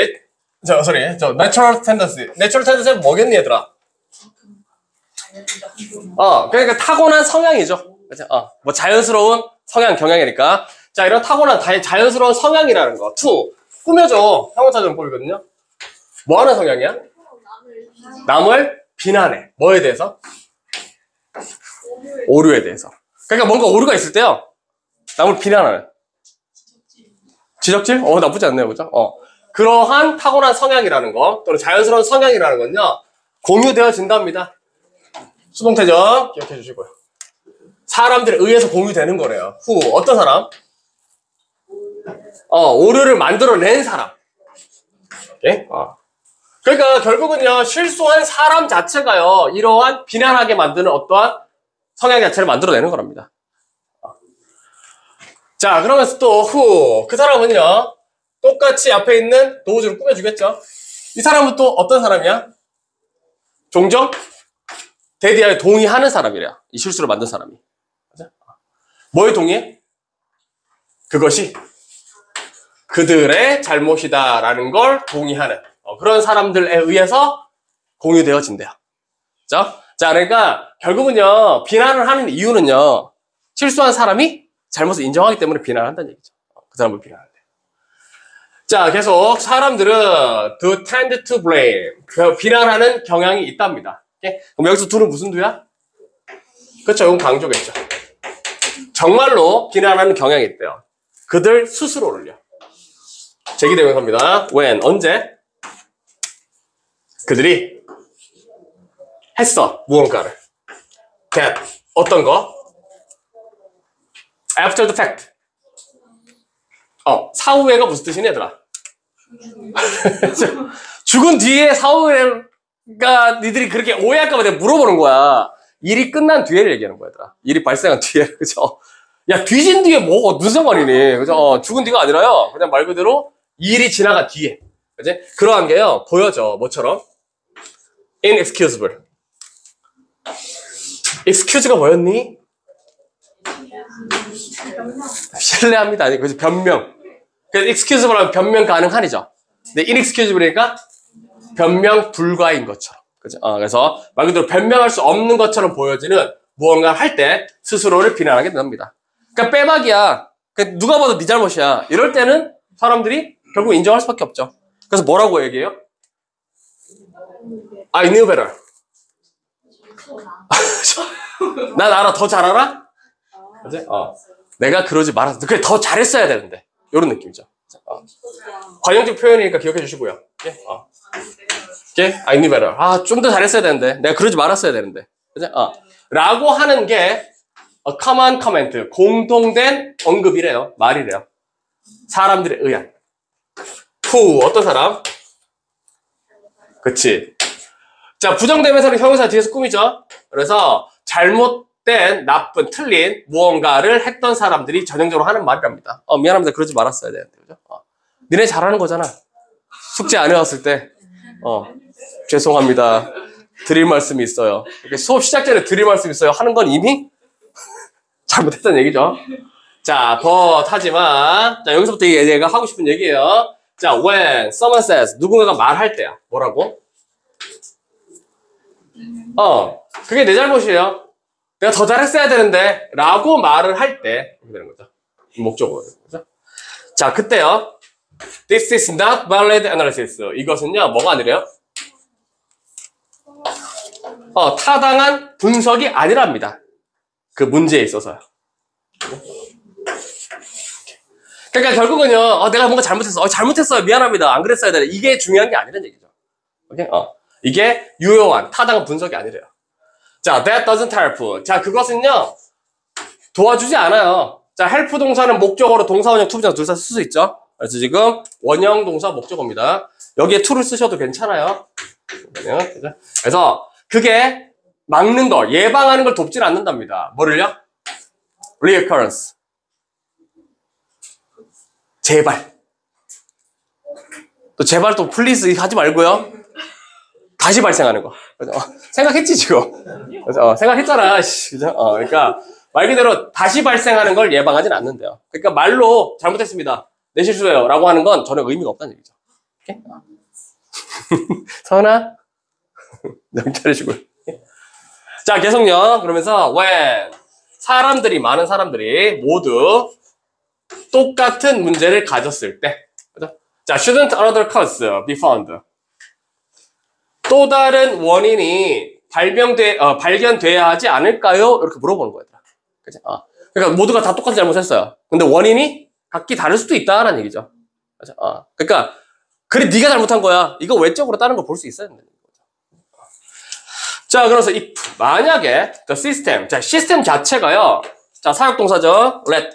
natural tendency. natural tendency는 뭐겠니, 얘들아? 그러니까 타고난 성향이죠. 그죠? 뭐 자연스러운 성향, 경향이니까. 자, 이런 타고난 자연스러운 성향이라는 거. 꾸며줘. 형용사전법이거든요. 뭐 하는 성향이야? 남을 비난해. 뭐에 대해서? 오류에 대해서. 그러니까 뭔가 오류가 있을 때요. 남을 비난하는. 지적질? 나쁘지 않네요. 그죠? 그러한 타고난 성향이라는 거, 또는 자연스러운 성향이라는 건요, 공유되어진답니다. 수동태죠? 기억해 주시고요. 사람들에 의해서 공유되는 거래요. 어떤 사람? 오류를 만들어낸 사람. 오케이? 그러니까 결국은요, 실수한 사람 자체가요, 이러한 비난하게 만드는 어떠한 성향 자체를 만들어내는 거랍니다. 자, 그러면서 또, 그 사람은요, 똑같이 앞에 있는 도우즈를 꾸며주겠죠? 이 사람은 또 어떤 사람이야? 종종? 대디아에 동의하는 사람이래요. 이 실수를 만든 사람이. 맞아? 뭐에 동의해? 그것이 그들의 잘못이다라는 걸 동의하는 그런 사람들에 의해서 공유되어진대요. 그죠? 자, 그러니까 결국은요, 비난을 하는 이유는요, 실수한 사람이 잘못을 인정하기 때문에 비난을 한다는 얘기죠. 그 사람을 비난한대. 자, 계속 사람들은 do tend to blame. 비난하는 경향이 있답니다. 오케이? 그럼 여기서 do는 무슨 do야? 그렇죠. 이건 강조겠죠. 정말로 비난하는 경향이 있대요. 그들 스스로를요. 제기대명사입니다. when, 언제? 그들이 했어. 무언가를. that. 어떤 거? after the fact. 사후에가 무슨 뜻이니, 얘들아? 죽은 뒤에 사후에가 니들이 그렇게 오해할까봐 내가 물어보는 거야. 일이 끝난 뒤에를 얘기하는 거야, 얘들아. 일이 발생한 뒤에, 그죠? 야, 뒤진 뒤에 뭐가 무슨 상관이니? 그죠? 죽은 뒤가 아니라요. 그냥 말 그대로 일이 지나간 뒤에. 그지? 그러한 게요, 보여져. 뭐처럼? inexcusable. excuse가 뭐였니? 신뢰합니다. 아니, 그죠? 변명. 그래서 excusable 하면 변명 가능한이죠. 근데 inexcusable이니까 변명 불가인 것처럼. 그죠? 그래서 말 그대로 변명할 수 없는 것처럼 보여지는 무언가를 할 때 스스로를 비난하게 됩니다. 그러니까 빼박이야. 그러니까 누가 봐도 네 잘못이야. 이럴 때는 사람들이 결국 인정할 수밖에 없죠. 그래서 뭐라고 얘기해요? I knew better. 난 알아. 더 잘 알아? 그치? 내가 그러지 말았어. 그래, 더 잘했어야 되는데. 이런 느낌이죠. 관용적 표현이니까 기억해 주시고요. I knew better. 좀 더 잘했어야 되는데. 내가 그러지 말았어야 되는데. 그치? 라고 하는 게 common comment, 공통된 언급이래요. 말이래요. 사람들에 의한. who, 어떤 사람? 그치. 자, 부정대명사는 형용사 뒤에서 꾸미죠. 그래서 잘못된, 나쁜, 틀린 무언가를 했던 사람들이 전형적으로 하는 말이랍니다. 미안합니다. 그러지 말았어야 되는데. 그죠? 니네 잘하는 거잖아. 숙제 안 해왔을 때. 죄송합니다. 드릴 말씀이 있어요. 이렇게 수업 시작 전에 드릴 말씀이 있어요. 하는 건 이미 잘못했다는 얘기죠. 자, but 하지만, 자, 여기서부터 얘가 하고 싶은 얘기예요. 자, when someone says, 누군가가 말할 때야. 뭐라고? 그게 내 잘못이에요. 내가 더 잘했어야 되는데, 라고 말을 할 때, 이렇게 되는 거죠. 목적어로. 그죠? 자, 그때요. This is not valid analysis. 이것은요, 뭐가 아니래요? 타당한 분석이 아니랍니다. 그 문제에 있어서요. 그러니까 결국은요, 내가 뭔가 잘못했어. 잘못했어요. 미안합니다. 안 그랬어야 돼. 이게 중요한 게 아니라는 얘기죠. 오케이? 이게 유효한, 타당한 분석이 아니래요. 자, that doesn't help. 자, 그것은요, 도와주지 않아요. 자, help 동사는 목적어로 동사, 원형, 투부정사 둘 다 쓸 수 있죠. 그래서 지금 원형 동사 목적어입니다. 여기에 to를 쓰셔도 괜찮아요. 그래서 그게 막는 걸, 예방하는 걸 돕지는 않는답니다. 뭐를요? reoccurrence. 제발. 또 제발 또 please 하지 말고요. 다시 발생하는 거. 생각했지, 지금. 생각했잖아. 그죠? 그러니까 말 그대로 다시 발생하는 걸 예방하진 않는데요. 그러니까 말로 잘못했습니다. 내 실수예요. 라고 하는 건 전혀 의미가 없다는 얘기죠. 서은아? 명찰해주고요. 자, 계속요. 그러면서 when 사람들이, 많은 사람들이 모두 똑같은 문제를 가졌을 때. 그죠? 자, shouldn't another cause be found? 또 다른 원인이 발견돼야 하지 않을까요? 이렇게 물어보는 거예요. 그죠? 그러니까 모두가 다 똑같이 잘못했어요. 근데 원인이 각기 다를 수도 있다는 얘기죠. 그죠? 그러니까 그래, 네가 잘못한 거야. 이거 외적으로 다른 걸 볼 수 있어야 된다는 거죠. 자, 그래서 if 만약에 the system, 자, 시스템 자체가요. 자, 사역동사죠. let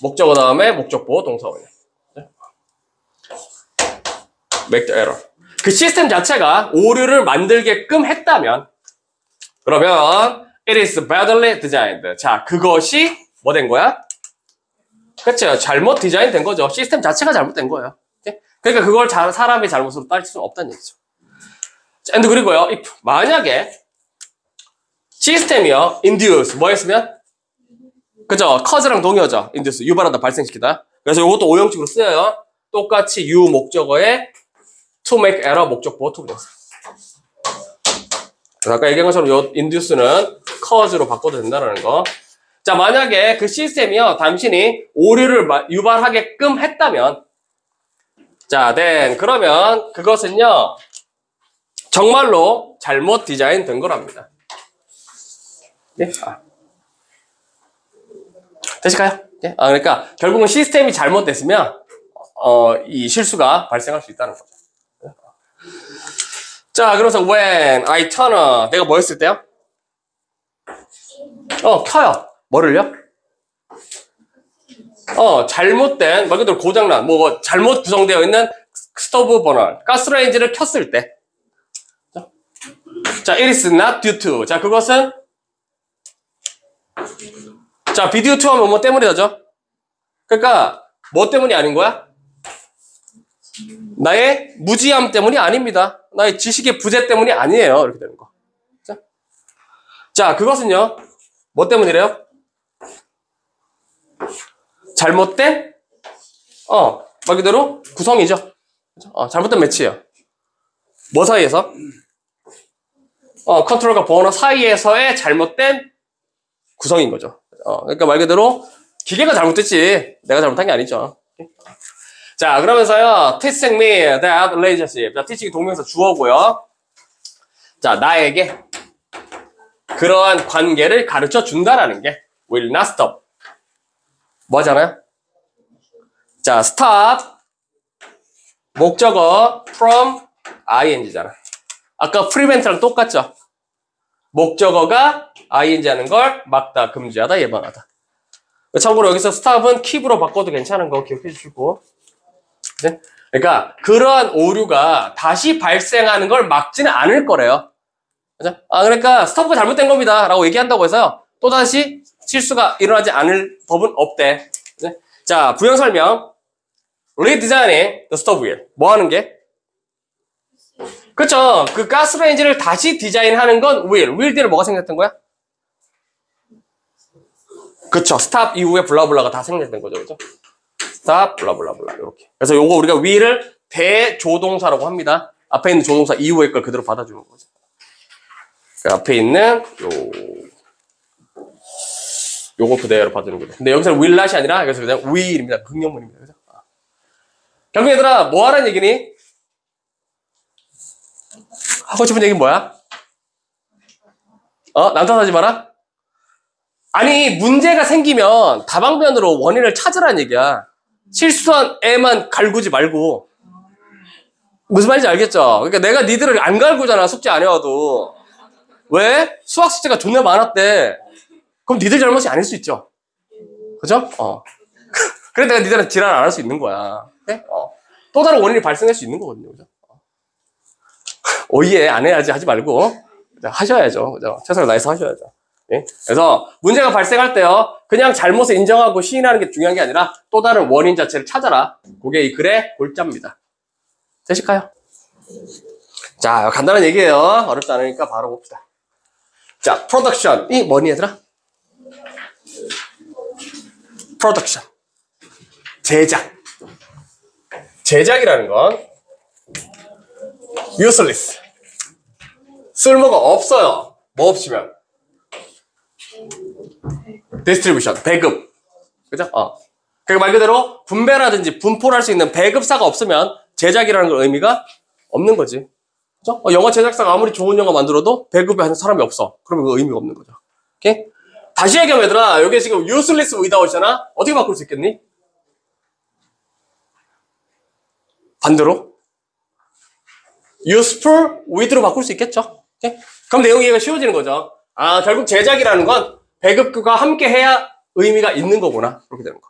목적어 다음에 목적보 동사원이에요. make the error. 그 시스템 자체가 오류를 만들게끔 했다면, 그러면 it is badly designed. 자, 그것이 뭐 된 거야? 그렇죠. 잘못 디자인 된 거죠. 시스템 자체가 잘못된 거예요. 그러니까 그걸 사람의 잘못으로 따질 수는 없다는 얘기죠. and 그리고요, if 만약에 시스템이요, induce 뭐 했으면? 그죠? cause랑 동의어죠. induce 유발하다, 발생시키다. 그래서 이것도 오형식으로 쓰여요. 똑같이 유 목적어에 to make error 목적보 투부정사. 그래서 아까 얘기한 것처럼 요 induce는 cause로 바꿔도 된다는 거. 자, 만약에 그 시스템이요, 당신이 오류를 유발하게끔 했다면, 자, then 그러면 그것은요, 정말로 잘못 디자인 된 거랍니다. 네? 되실까요? 네? 그러니까 결국은 시스템이 잘못됐으면 이 실수가 발생할 수 있다는 거죠. 자, 그래서 when I turn on, 내가 뭐 했을 때요? 켜요. 뭐를요? 잘못된, 말 그대로 고장난, 잘못 구성되어 있는 스토브 버너, 가스레인지를 켰을 때. 자, it is not due to. 자, 그것은, 자, be due to 하면 뭐 때문이다죠? 그러니까, 뭐 때문이 아닌 거야? 나의 무지함 때문이 아닙니다. 나의 지식의 부재 때문이 아니에요. 이렇게 되는 거. 자, 그것은요, 뭐 때문이래요? 잘못된, 말 그대로 구성이죠. 잘못된 매치예요. 뭐 사이에서? 컨트롤과 버너 사이에서의 잘못된 구성인 거죠. 그러니까 말 그대로 기계가 잘못됐지 내가 잘못한 게 아니죠. 자, 그러면서요, teaching me that relationship. 자, teaching이 동명사 주어고요. 자, 나에게 그러한 관계를 가르쳐 준다라는 게 will not stop. 뭐 하잖아요? 자, stop 목적어 from ing잖아. 아까 prevent랑 똑같죠? 목적어가 ing 하는 걸 막다, 금지하다, 예방하다. 참고로 여기서 stop은 keep으로 바꿔도 괜찮은 거 기억해 주시고. 네? 그러니까 그러한 오류가 다시 발생하는 걸 막지는 않을 거래요. 그죠? 그러니까 스톱가 잘못된 겁니다 라고 얘기한다고 해서요, 또다시 실수가 일어나지 않을 법은 없대. 네? 자, 부연 설명. Redesigning the stove wheel. 뭐 하는 게? 그쵸. 그 가스레인지를 다시 디자인하는 건 wheel 뒤에 뭐가 생겼던 거야? 그쵸. stop 이후에 블라블라가 다 생략된 거죠. 그죠? stop, 블라블라블라. 이렇게. 그래서 요거 우리가 wheel을 대조동사라고 합니다. 앞에 있는 조동사 이후의 걸 그대로 받아주는 거죠. 그 앞에 있는 요거 그대로 받아주는 거죠. 근데 여기서는 will not이 아니라 여기서 그냥 will입니다. 긍정문입니다. 그죠? 결국 얘들아, 뭐 하라는 얘기니? 하고 싶은 얘기는 뭐야? 남탓하지 마라? 아니, 문제가 생기면 다방면으로 원인을 찾으라는 얘기야. 실수한 애만 갈구지 말고. 무슨 말인지 알겠죠? 그러니까 내가 니들을 안 갈구잖아, 숙제 안 해와도. 왜? 수학 숙제가 존나 많았대. 그럼 니들 잘못이 아닐 수 있죠. 그죠? 그래 내가 니들한테 지랄 안 할 수 있는 거야. 네? 또 다른 원인이 발생할 수 있는 거거든요. 그죠? 오예, 안 해야지 하지 말고 하셔야죠. 그죠? 최선을 다해서 하셔야죠. 네? 그래서 문제가 발생할 때요, 그냥 잘못을 인정하고 시인하는 게 중요한 게 아니라 또 다른 원인 자체를 찾아라. 그게 이 글의 골자입니다. 되실까요? 자, 간단한 얘기예요. 어렵지 않으니까 바로 봅시다. 자, production이 뭐니 얘들아? production. 제작. 제작이라는 건 useless. 쓸모가 없어요. 뭐 없으면? distribution. 배급. 그죠? 그러니까 말 그대로 분배라든지 분포를 할 수 있는 배급사가 없으면 제작이라는 걸 의미가 없는 거지. 그죠? 영화 제작사가 아무리 좋은 영화 만들어도 배급을 하는 사람이 없어. 그러면 그 의미가 없는 거죠. 오케이? 다시 얘기하면 얘들아, 여기 지금 useless without이잖아? 어떻게 바꿀 수 있겠니? 반대로 useful with로 바꿀 수 있겠죠? 오케이? 그럼 내용 이해가 쉬워지는 거죠. 결국 제작이라는 건 배급과 함께 해야 의미가 있는 거구나. 그렇게 되는 거.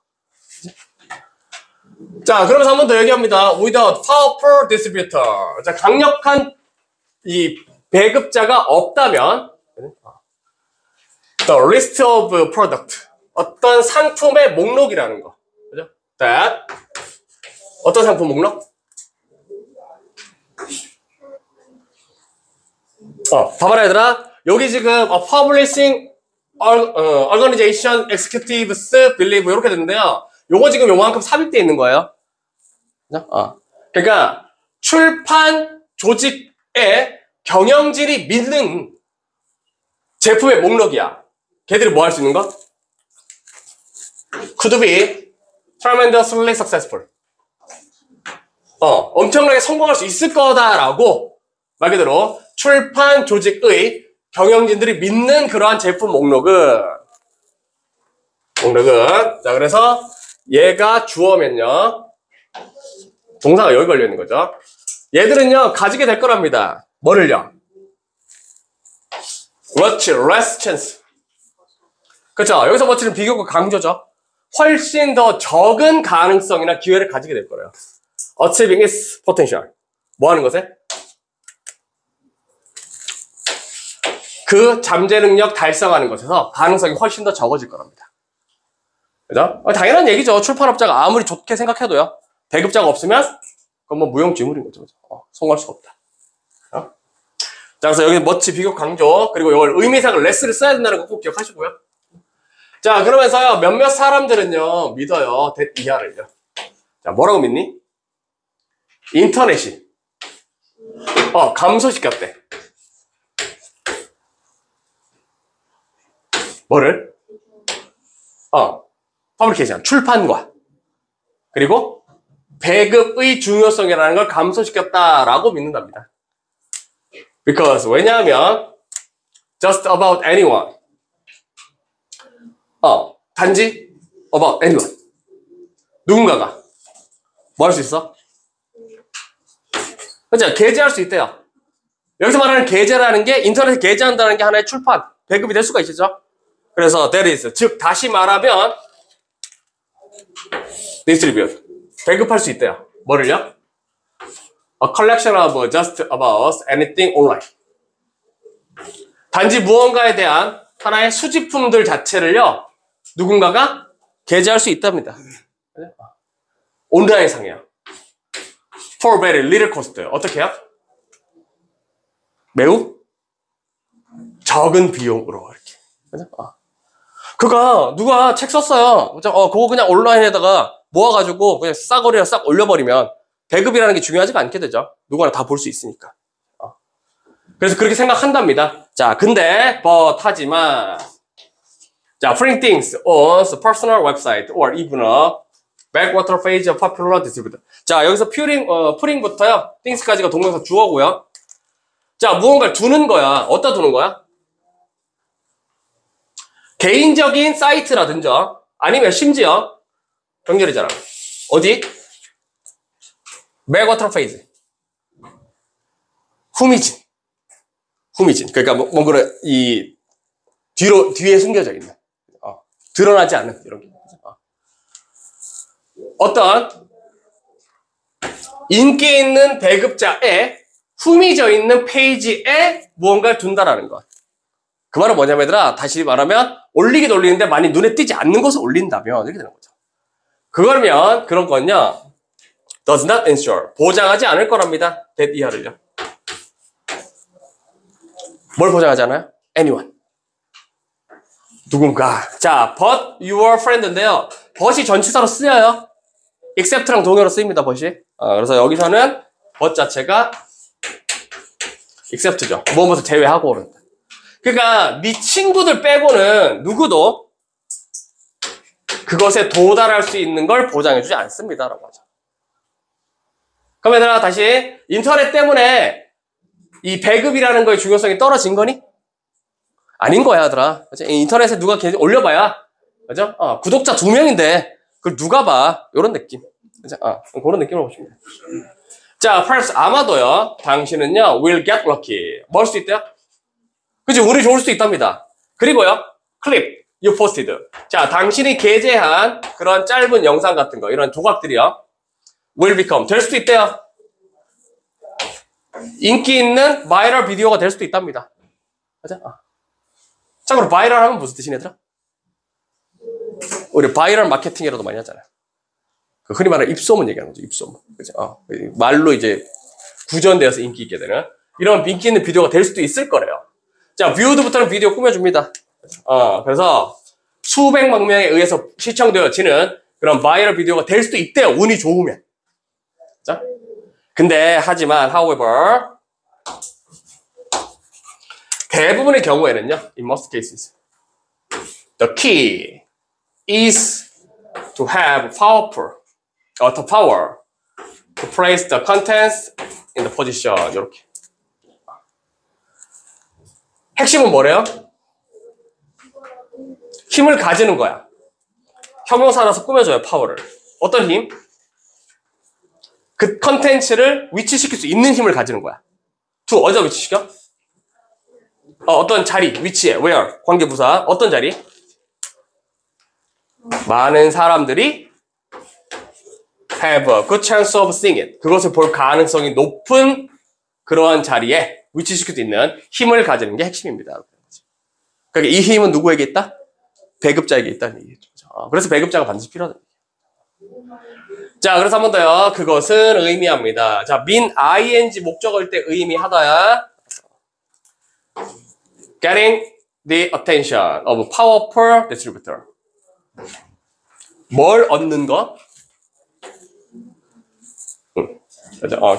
자, 그러면서 한 번 더 얘기합니다. without powerful distributor. 자, 강력한 이 배급자가 없다면 the list of product. 어떤 상품의 목록이라는 거. 그죠? that. 어떤 상품 목록? 봐봐라 얘들아. 여기 지금 publishing organization executives believe 이렇게 되는데요. 요거 지금 요만큼 삽입되어 있는 거예요. 그러니까 출판 조직의 경영진이 믿는 제품의 목록이야. 걔들이 뭐 할 수 있는 거? could be tremendously successful. 엄청나게 성공할 수 있을 거다라고 말 그대로 출판 조직의 경영진들이 믿는 그러한 제품 목록은 자, 그래서 얘가 주어면요, 동사가 여기 걸려 있는 거죠. 얘들은요 가지게 될 거랍니다. 뭐를요? much less chance. 그렇죠? 여기서 much는 비교과 강조죠. 훨씬 더 적은 가능성이나 기회를 가지게 될 거예요. achieving its potential. 뭐 하는 것에? 그 잠재 능력 달성하는 것에서 가능성이 훨씬 더 적어질 거랍니다. 그죠? 당연한 얘기죠. 출판업자가 아무리 좋게 생각해도요. 배급자가 없으면 그건 뭐 무용지물인 거죠. 성공할 수가 없다. 자, 그래서 여기 멋지 비교 강조, 그리고 이걸 의미상을 레스를 써야 된다는 거 꼭 기억하시고요. 자, 그러면서요, 몇몇 사람들은요, 믿어요. that 이하를요. 자, 뭐라고 믿니? 인터넷이, 감소시켰대. 뭐를? 퍼블리케이션, 출판과, 그리고 배급의 중요성이라는 걸 감소시켰다라고 믿는답니다. Because, 왜냐하면, just about anyone. 단지, about anyone. 누군가가, 뭐 할 수 있어? 그죠? 게재할 수 있대요. 여기서 말하는 게재라는 게, 인터넷에 게재한다는 게 하나의 출판, 배급이 될 수가 있죠. 그래서, that is. 즉, 다시 말하면, distribute. 배급할 수 있대요. 뭐를요? A collection of just about anything online. 단지 무언가에 대한 하나의 수집품들 자체를요, 누군가가 게재할 수 있답니다. 온라인상이요. For very little cost. 어떻게 해요? 매우 적은 비용으로 이렇게. 그죠? 그가 누가 책 썼어요. 그거 그냥 온라인에다가 모아가지고 그냥 싸거리에 싹 올려버리면 배급이라는 게 중요하지가 않게 되죠. 누구나 다 볼 수 있으니까. 그래서 그렇게 생각한답니다. 자, 근데 하지만 자, putting things on a personal website or even a backwater page of popular distributor. 자, 여기서 putting부터요. things까지가 동명사 주어고요. 자, 무언가를 두는 거야. 어디다 두는 거야? 개인적인 사이트라든지 아니면 심지어 정렬이잖아. 어디? backwater page. 후미진. 그러니까 뭔가 뒤에 숨겨져 있는, 드러나지 않는 이런 게. 어떤 인기 있는 배급자의 후미져 있는 페이지에 무언가를 둔다라는 것. 그 말은 뭐냐면 얘들아, 다시 말하면 올리긴 올리는데 많이 눈에 띄지 않는 것을 올린다면 이렇게 되는 거죠. 그러면 그런 건요, does not ensure, 보장하지 않을 거랍니다. that 이하를요. 뭘 보장하지 않아요? anyone. 누군가. 자, but your friend인데요. but이 전치사로 쓰여요. except랑 동요로 쓰입니다, but이. 그래서 여기서는 but 자체가 except죠. 무엇을 제외하고 오른다. 그러니까 네 친구들 빼고는 누구도 그것에 도달할 수 있는 걸 보장해주지 않습니다라고 하죠. 그럼 얘들아, 다시 인터넷 때문에 이 배급이라는 거의 중요성이 떨어진 거니? 아닌 거야, 얘들아. 그치? 인터넷에 누가 올려봐야, 그죠? 구독자 2명인데 그걸 누가 봐? 이런 느낌. 그죠? 그런 느낌으로 보시면 돼요. 자, perhaps 아마도요. 당신은요, will get lucky. 뭐 할 수 있대요? 그치? 운이 좋을 수도 있답니다. 그리고요, clip you posted. 자, 당신이 게재한 그런 짧은 영상 같은 거, 이런 조각들이요, will become, 될 수도 있대요. 인기 있는 바이럴 비디오가 될 수도 있답니다. 맞아? 참고로 바이럴 하면 무슨 뜻이냐, 얘들아? 우리 바이럴 마케팅이라도 많이 하잖아요. 그 흔히 말하는 입소문 얘기하는 거죠, 입소문. 그죠? 말로 이제 구전되어서 인기 있게 되는 이런 인기 있는 비디오가 될 수도 있을 거래요. 자, viewed부터는 비디오 꾸며줍니다. 그래서 수백만 명에 의해서 시청되어지는 그런 바이럴 비디오가 될 수도 있대요, 운이 좋으면. 자? 근데 하지만 however 대부분의 경우에는요, in most cases the key is to have the power to place the contents in the position. 이렇게. 핵심은 뭐래요? 힘을 가지는 거야. 형용사라서 꾸며줘요, 파워를. 어떤 힘? 그 컨텐츠를 위치시킬 수 있는 힘을 가지는 거야. to 어디다 위치시켜? 어떤 자리, 위치에, where, 관계부사, 어떤 자리? 많은 사람들이 have a good chance of seeing it. 그것을 볼 가능성이 높은 그러한 자리에 위치시킬 수 있는 힘을 가지는 게 핵심입니다. 그러니까 이 힘은 누구에게 있다? 배급자에게 있다는 얘기죠. 그래서 배급자가 반드시 필요하다. 자, 그래서 한 번 더요. 그것은 의미합니다. 자, mean ing 목적어일 때 의미하다야. Getting the attention of powerful distributor. 뭘 얻는 거?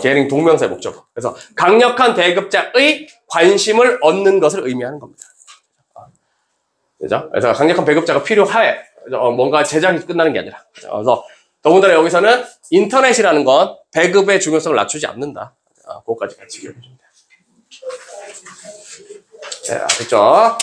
getting 동명사의 목적어. 그래서 강력한 배급자의 관심을 얻는 것을 의미하는 겁니다. 그죠? 그래서 강력한 배급자가 필요해. 뭔가 제작이 끝나는 게 아니라. 그래서 더군다나 여기서는 인터넷이라는 건 배급의 중요성을 낮추지 않는다. 그것까지 같이 기억해 주면 돼요. 자, 됐죠?